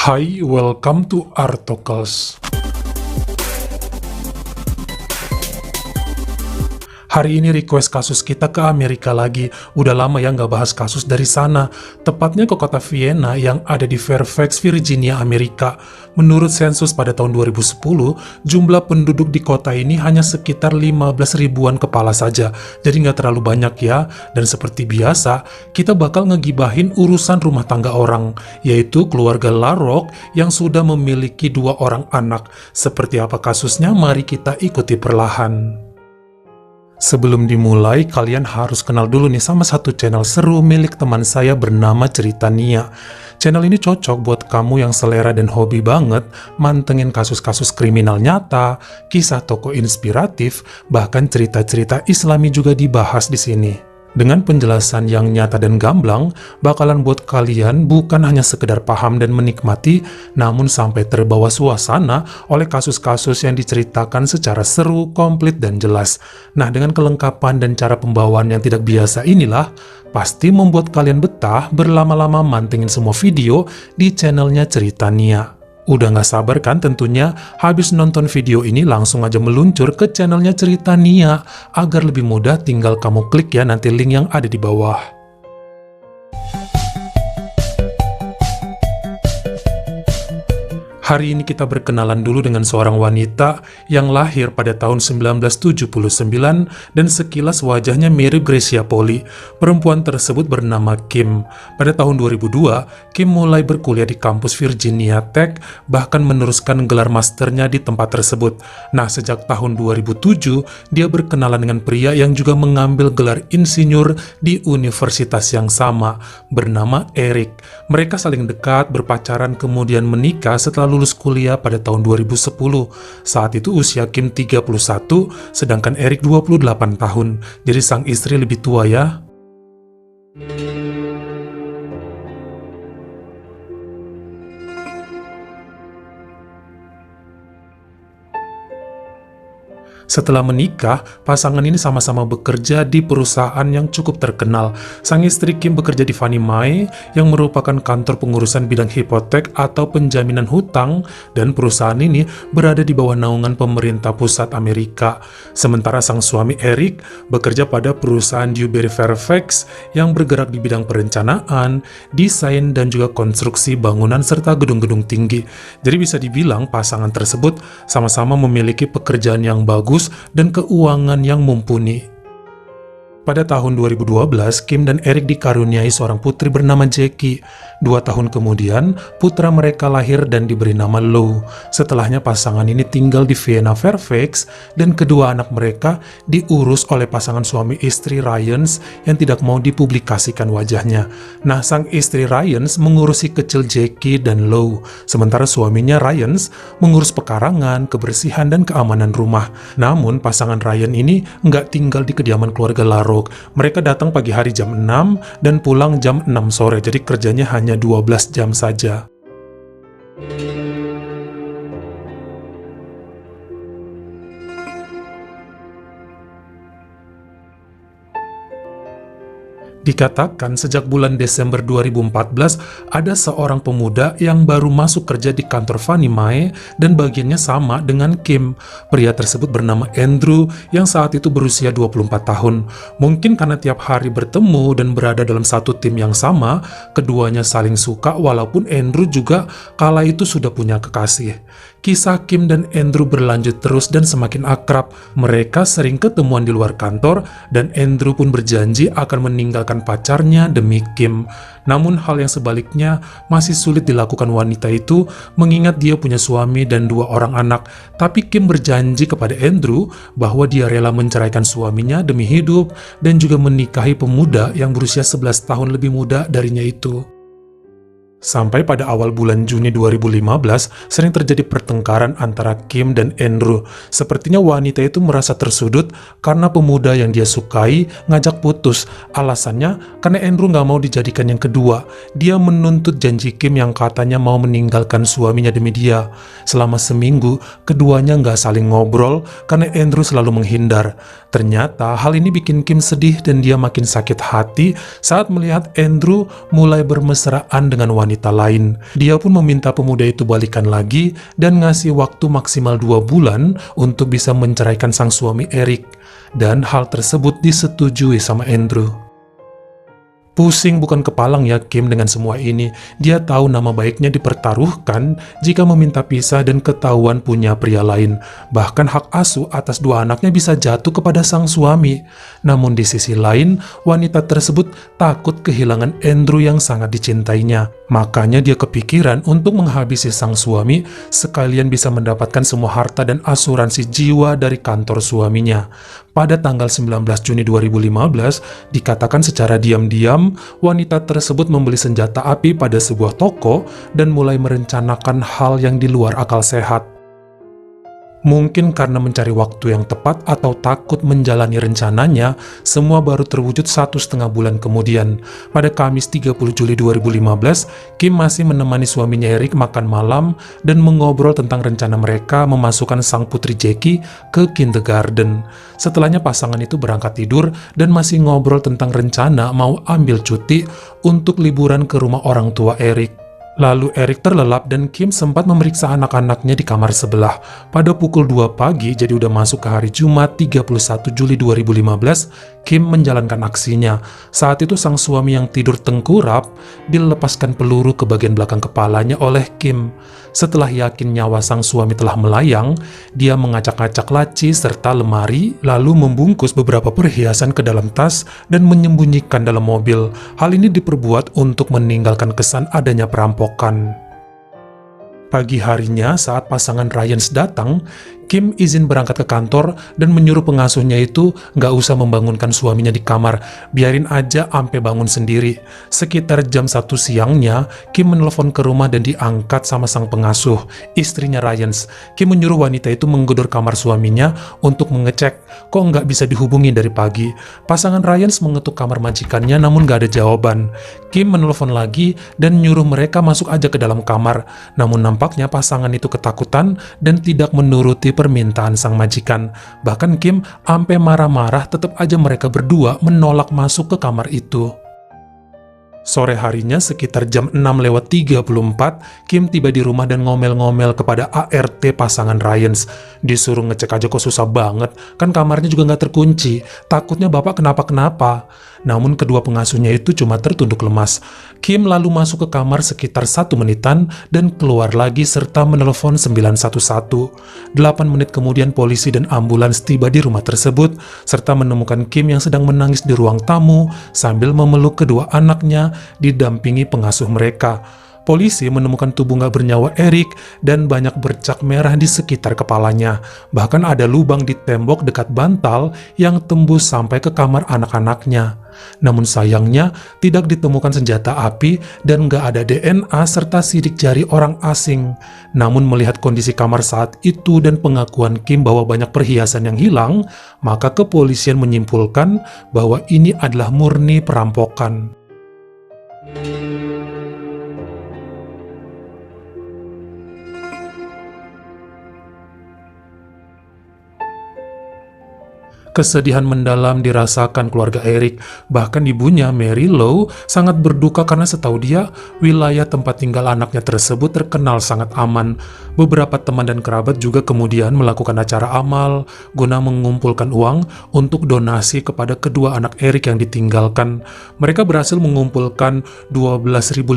Hai, welcome to Artocles. Hari ini request kasus kita ke Amerika lagi. Udah lama ya nggak bahas kasus dari sana. Tepatnya ke kota Vienna yang ada di Fairfax, Virginia, Amerika. Menurut sensus pada tahun 2010, jumlah penduduk di kota ini hanya sekitar 15 ribuan kepala saja. Jadi nggak terlalu banyak ya. Dan seperti biasa, kita bakal ngegibahin urusan rumah tangga orang, yaitu keluarga LaRoque yang sudah memiliki 2 orang anak. Seperti apa kasusnya? Mari kita ikuti perlahan. Sebelum dimulai, kalian harus kenal dulu nih sama satu channel seru milik teman saya bernama Cerita Nia. Channel ini cocok buat kamu yang selera dan hobi banget mantengin kasus-kasus kriminal nyata, kisah tokoh inspiratif, bahkan cerita-cerita Islami juga dibahas di sini. Dengan penjelasan yang nyata dan gamblang, bakalan buat kalian bukan hanya sekedar paham dan menikmati, namun sampai terbawa suasana oleh kasus-kasus yang diceritakan secara seru, komplit, dan jelas. Nah, dengan kelengkapan dan cara pembawaan yang tidak biasa inilah, pasti membuat kalian betah berlama-lama mantengin semua video di channelnya Cerita Nia. Udah gak sabar kan tentunya habis nonton video ini langsung aja meluncur ke channelnya Cerita Nia. Agar lebih mudah tinggal kamu klik ya nanti link yang ada di bawah. Hari ini kita berkenalan dulu dengan seorang wanita yang lahir pada tahun 1979 dan sekilas wajahnya mirip Gracia Polly. Perempuan tersebut bernama Kim. Pada tahun 2002, Kim mulai berkuliah di kampus Virginia Tech, bahkan meneruskan gelar masternya di tempat tersebut. Nah, sejak tahun 2007, dia berkenalan dengan pria yang juga mengambil gelar insinyur di universitas yang sama, bernama Eric. Mereka saling dekat, berpacaran, kemudian menikah setelah lulus kuliah pada tahun 2010. Saat itu usia Kim 31, sedangkan Eric 28 tahun. Jadi sang istri lebih tua ya. Setelah menikah, pasangan ini sama-sama bekerja di perusahaan yang cukup terkenal. Sang istri Kim bekerja di Fannie Mae, yang merupakan kantor pengurusan bidang hipotek atau penjaminan hutang, dan perusahaan ini berada di bawah naungan pemerintah pusat Amerika. Sementara sang suami Eric bekerja pada perusahaan Dewberry Fairfax yang bergerak di bidang perencanaan, desain, dan juga konstruksi bangunan serta gedung-gedung tinggi. Jadi bisa dibilang pasangan tersebut sama-sama memiliki pekerjaan yang bagus dan keuangan yang mumpuni. Pada tahun 2012, Kim dan Eric dikaruniai seorang putri bernama Jackie. 2 tahun kemudian, putra mereka lahir dan diberi nama Lou. Setelahnya pasangan ini tinggal di Vienna Fairfax, dan kedua anak mereka diurus oleh pasangan suami istri Ryans yang tidak mau dipublikasikan wajahnya. Nah, sang istri Ryans mengurusi kecil Jackie dan Lou, sementara suaminya Ryans mengurus pekarangan, kebersihan, dan keamanan rumah. Namun, pasangan Ryan ini nggak tinggal di kediaman keluarga LaRoque. Mereka datang pagi hari jam 6 dan pulang jam 6 sore, jadi kerjanya hanya 12 jam saja. Dikatakan sejak bulan Desember 2014 ada seorang pemuda yang baru masuk kerja di kantor Fannie Mae dan bagiannya sama dengan Kim. Pria tersebut bernama Andrew yang saat itu berusia 24 tahun. Mungkin karena tiap hari bertemu dan berada dalam satu tim yang sama, keduanya saling suka walaupun Andrew juga kala itu sudah punya kekasih. Kisah Kim dan Andrew berlanjut terus dan semakin akrab. Mereka sering ketemuan di luar kantor dan Andrew pun berjanji akan meninggalkan pacarnya demi Kim. Namun hal yang sebaliknya masih sulit dilakukan wanita itu mengingat dia punya suami dan 2 orang anak. Tapi Kim berjanji kepada Andrew bahwa dia rela menceraikan suaminya demi hidup dan juga menikahi pemuda yang berusia 11 tahun lebih muda darinya itu. Sampai pada awal bulan Juni 2015, sering terjadi pertengkaran antara Kim dan Andrew. Sepertinya wanita itu merasa tersudut karena pemuda yang dia sukai ngajak putus. Alasannya karena Andrew nggak mau dijadikan yang kedua. Dia menuntut janji Kim yang katanya mau meninggalkan suaminya demi dia. Selama seminggu, keduanya nggak saling ngobrol karena Andrew selalu menghindar. Ternyata hal ini bikin Kim sedih dan dia makin sakit hati saat melihat Andrew mulai bermesraan dengan wanita wanita lain. Dia pun meminta pemuda itu balikan lagi dan ngasih waktu maksimal 2 bulan untuk bisa menceraikan sang suami Eric. Dan hal tersebut disetujui sama Andrew. Pusing bukan kepalang ya Kim dengan semua ini. Dia tahu nama baiknya dipertaruhkan jika meminta pisah dan ketahuan punya pria lain. Bahkan hak asuh atas 2 anaknya bisa jatuh kepada sang suami. Namun di sisi lain, wanita tersebut takut kehilangan Andrew yang sangat dicintainya. Makanya dia kepikiran untuk menghabisi sang suami sekalian bisa mendapatkan semua harta dan asuransi jiwa dari kantor suaminya. Pada tanggal 19 Juni 2015, dikatakan secara diam-diam, wanita tersebut membeli senjata api pada sebuah toko dan mulai merencanakan hal yang di luar akal sehat. Mungkin karena mencari waktu yang tepat atau takut menjalani rencananya, semua baru terwujud 1,5 bulan kemudian. Pada Kamis 30 Juli 2015, Kim masih menemani suaminya Eric makan malam dan mengobrol tentang rencana mereka memasukkan sang putri Jackie ke kindergarten. Setelahnya pasangan itu berangkat tidur dan masih ngobrol tentang rencana mau ambil cuti untuk liburan ke rumah orang tua Eric. Lalu Eric terlelap dan Kim sempat memeriksa anak-anaknya di kamar sebelah. Pada pukul 2 pagi, jadi udah masuk ke hari Jumat 31 Juli 2015, Kim menjalankan aksinya. Saat itu sang suami yang tidur tengkurap dilepaskan peluru ke bagian belakang kepalanya oleh Kim. Setelah yakin nyawa sang suami telah melayang, dia mengacak-acak laci serta lemari, lalu membungkus beberapa perhiasan ke dalam tas dan menyembunyikan dalam mobil. Hal ini diperbuat untuk meninggalkan kesan adanya perampokan. Pagi harinya saat pasangan Ryans datang, Kim izin berangkat ke kantor dan menyuruh pengasuhnya itu nggak usah membangunkan suaminya di kamar, biarin aja ampe bangun sendiri. Sekitar jam 1 siangnya, Kim menelpon ke rumah dan diangkat sama sang pengasuh, istrinya Ryans. Kim menyuruh wanita itu menggedor kamar suaminya untuk mengecek, kok nggak bisa dihubungi dari pagi. Pasangan Ryans mengetuk kamar majikannya namun nggak ada jawaban. Kim menelpon lagi dan nyuruh mereka masuk aja ke dalam kamar, namun nampaknya pasangan itu ketakutan dan tidak menuruti permintaan sang majikan. Bahkan Kim ampe marah-marah tetap aja mereka berdua menolak masuk ke kamar itu. Sore harinya sekitar jam 6:34, Kim tiba di rumah dan ngomel-ngomel kepada ART pasangan Ryans. Disuruh ngecek aja kok susah banget, kan kamarnya juga nggak terkunci, takutnya bapak kenapa-kenapa. Namun kedua pengasuhnya itu cuma tertunduk lemas. Kim lalu masuk ke kamar sekitar 1 menitan dan keluar lagi serta menelpon 911. 8 menit kemudian polisi dan ambulans tiba di rumah tersebut serta menemukan Kim yang sedang menangis di ruang tamu sambil memeluk kedua anaknya didampingi pengasuh mereka. Polisi menemukan tubuh nggak bernyawa Eric dan banyak bercak merah di sekitar kepalanya. Bahkan ada lubang di tembok dekat bantal yang tembus sampai ke kamar anak-anaknya. Namun sayangnya tidak ditemukan senjata api dan nggak ada DNA serta sidik jari orang asing. Namun melihat kondisi kamar saat itu dan pengakuan Kim bahwa banyak perhiasan yang hilang, maka kepolisian menyimpulkan bahwa ini adalah murni perampokan. Kesedihan mendalam dirasakan keluarga Eric, bahkan ibunya Mary Lou sangat berduka karena setahu dia wilayah tempat tinggal anaknya tersebut terkenal sangat aman. Beberapa teman dan kerabat juga kemudian melakukan acara amal guna mengumpulkan uang untuk donasi kepada kedua anak Eric yang ditinggalkan. Mereka berhasil mengumpulkan $12.500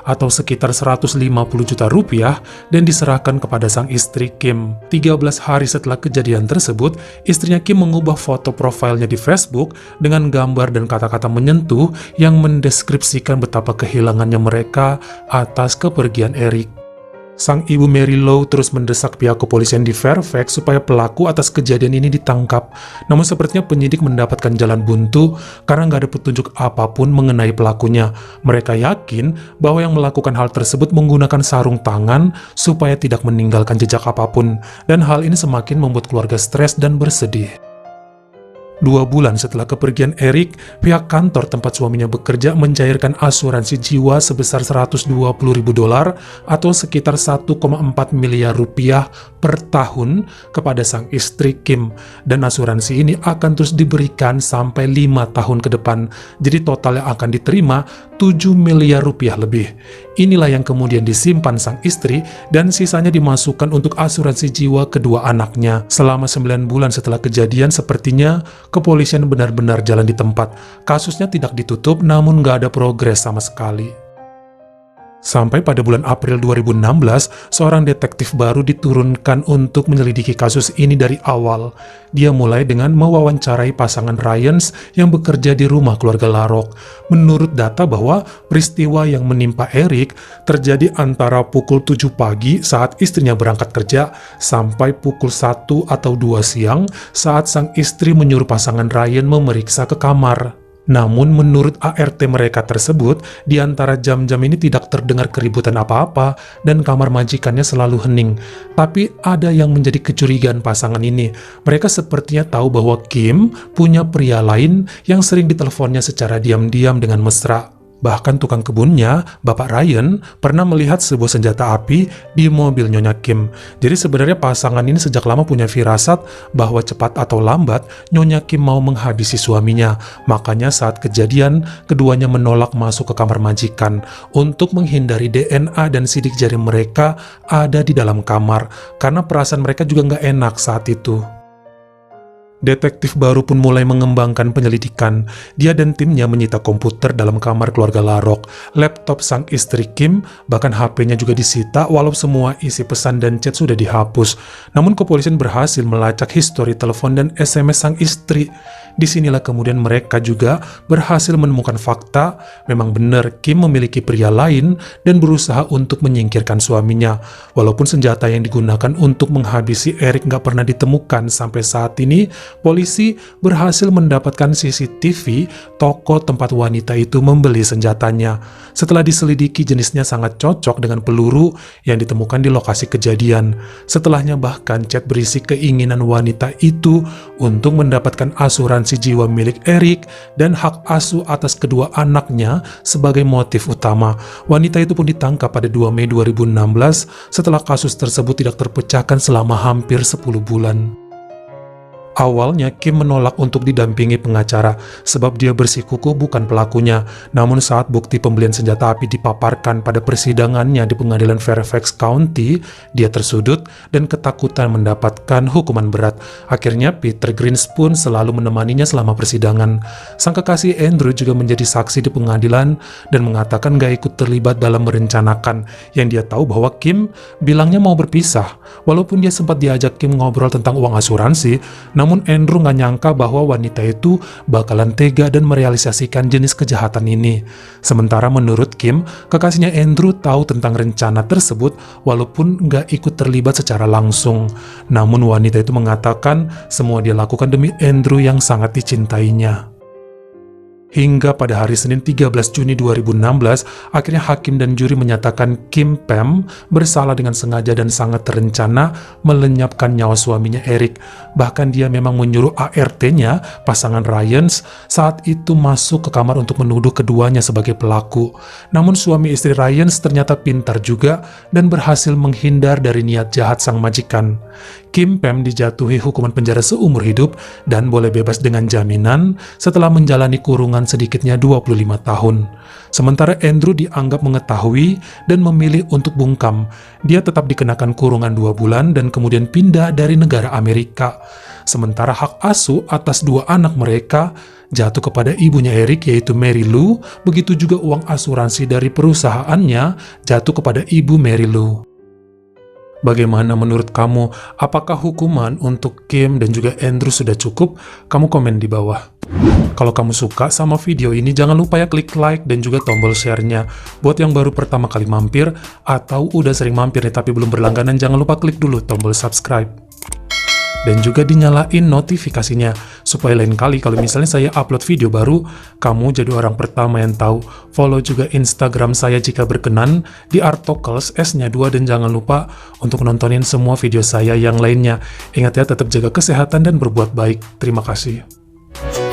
atau sekitar 150 juta rupiah dan diserahkan kepada sang istri Kim. 13 hari setelah kejadian tersebut, istrinya Kim mengubah foto profilnya di Facebook dengan gambar dan kata-kata menyentuh yang mendeskripsikan betapa kehilangannya mereka atas kepergian Eric. Sang ibu Mary Lou terus mendesak pihak kepolisian di Fairfax supaya pelaku atas kejadian ini ditangkap. Namun sepertinya penyidik mendapatkan jalan buntu karena nggak ada petunjuk apapun mengenai pelakunya. Mereka yakin bahwa yang melakukan hal tersebut menggunakan sarung tangan supaya tidak meninggalkan jejak apapun. Dan hal ini semakin membuat keluarga stres dan bersedih. 2 bulan setelah kepergian Erik, pihak kantor tempat suaminya bekerja mencairkan asuransi jiwa sebesar $120.000 atau sekitar 1,4 miliar rupiah per tahun kepada sang istri Kim. Dan asuransi ini akan terus diberikan sampai 5 tahun ke depan. Jadi total yang akan diterima 7 miliar rupiah lebih. Inilah yang kemudian disimpan sang istri dan sisanya dimasukkan untuk asuransi jiwa kedua anaknya. Selama 9 bulan setelah kejadian, sepertinya kepolisian benar-benar jalan di tempat. Kasusnya tidak ditutup, namun nggak ada progres sama sekali. Sampai pada bulan April 2016, seorang detektif baru diturunkan untuk menyelidiki kasus ini dari awal. Dia mulai dengan mewawancarai pasangan Ryans yang bekerja di rumah keluarga Larok. Menurut data bahwa peristiwa yang menimpa Erik terjadi antara pukul 7 pagi saat istrinya berangkat kerja sampai pukul 1 atau 2 siang saat sang istri menyuruh pasangan Ryan memeriksa ke kamar. Namun menurut ART mereka tersebut, di antara jam-jam ini tidak terdengar keributan apa-apa dan kamar majikannya selalu hening. Tapi ada yang menjadi kecurigaan pasangan ini. Mereka sepertinya tahu bahwa Kim punya pria lain yang sering diteleponnya secara diam-diam dengan mesra. Bahkan tukang kebunnya, Bapak Ryan, pernah melihat sebuah senjata api di mobil Nyonya Kim. Jadi sebenarnya pasangan ini sejak lama punya firasat bahwa cepat atau lambat Nyonya Kim mau menghabisi suaminya. Makanya saat kejadian, keduanya menolak masuk ke kamar majikan untuk menghindari DNA dan sidik jari mereka ada di dalam kamar. Karena perasaan mereka juga nggak enak saat itu. Detektif baru pun mulai mengembangkan penyelidikan. Dia dan timnya menyita komputer dalam kamar keluarga Larok, laptop sang istri Kim, bahkan HP-nya juga disita walau semua isi pesan dan chat sudah dihapus. Namun kepolisian berhasil melacak histori telepon dan SMS sang istri. Disinilah kemudian mereka juga berhasil menemukan fakta, memang benar Kim memiliki pria lain dan berusaha untuk menyingkirkan suaminya. Walaupun senjata yang digunakan untuk menghabisi Erik nggak pernah ditemukan sampai saat ini, polisi berhasil mendapatkan CCTV toko tempat wanita itu membeli senjatanya. Setelah diselidiki, jenisnya sangat cocok dengan peluru yang ditemukan di lokasi kejadian. Setelahnya bahkan chat berisi keinginan wanita itu untuk mendapatkan asuransi jiwa milik Erik dan hak asuh atas kedua anaknya sebagai motif utama. Wanita itu pun ditangkap pada 2 Mei 2016 setelah kasus tersebut tidak terpecahkan selama hampir 10 bulan. Awalnya Kim menolak untuk didampingi pengacara sebab dia bersikukuh bukan pelakunya. Namun saat bukti pembelian senjata api dipaparkan pada persidangannya di pengadilan Fairfax County, dia tersudut dan ketakutan mendapatkan hukuman berat. Akhirnya Peter Grinspoon selalu menemaninya selama persidangan. Sang kekasih Andrew juga menjadi saksi di pengadilan dan mengatakan gak ikut terlibat dalam merencanakan. Yang dia tahu bahwa Kim bilangnya mau berpisah. Walaupun dia sempat diajak Kim ngobrol tentang uang asuransi, namun Andrew nggak nyangka bahwa wanita itu bakalan tega dan merealisasikan jenis kejahatan ini. Sementara menurut Kim, kekasihnya Andrew tahu tentang rencana tersebut walaupun nggak ikut terlibat secara langsung. Namun wanita itu mengatakan semua dia lakukan demi Andrew yang sangat dicintainya. Hingga pada hari Senin 13 Juni 2016, akhirnya hakim dan juri menyatakan Kim Pam bersalah dengan sengaja dan sangat terencana melenyapkan nyawa suaminya Erik. Bahkan dia memang menyuruh ART-nya, pasangan Ryans, saat itu masuk ke kamar untuk menuduh keduanya sebagai pelaku. Namun suami istri Ryans ternyata pintar juga dan berhasil menghindar dari niat jahat sang majikan. Kim Pam dijatuhi hukuman penjara seumur hidup dan boleh bebas dengan jaminan setelah menjalani kurungan sedikitnya 25 tahun. Sementara Andrew dianggap mengetahui dan memilih untuk bungkam. Dia tetap dikenakan kurungan 2 bulan dan kemudian pindah dari negara Amerika. Sementara hak asuh atas 2 anak mereka jatuh kepada ibunya Erik yaitu Mary Lou, begitu juga uang asuransi dari perusahaannya jatuh kepada ibu Mary Lou. Bagaimana menurut kamu? Apakah hukuman untuk Kim dan juga Andrew sudah cukup? Kamu komen di bawah. Kalau kamu suka sama video ini, jangan lupa ya klik like dan juga tombol share-nya. Buat yang baru pertama kali mampir, atau udah sering mampir nih tapi belum berlangganan, jangan lupa klik dulu tombol subscribe. Dan juga dinyalain notifikasinya, supaya lain kali kalau misalnya saya upload video baru, kamu jadi orang pertama yang tahu. Follow juga Instagram saya jika berkenan, di Artokels S-nya 2, dan jangan lupa untuk nontonin semua video saya yang lainnya. Ingat ya, tetap jaga kesehatan dan berbuat baik. Terima kasih. Bye.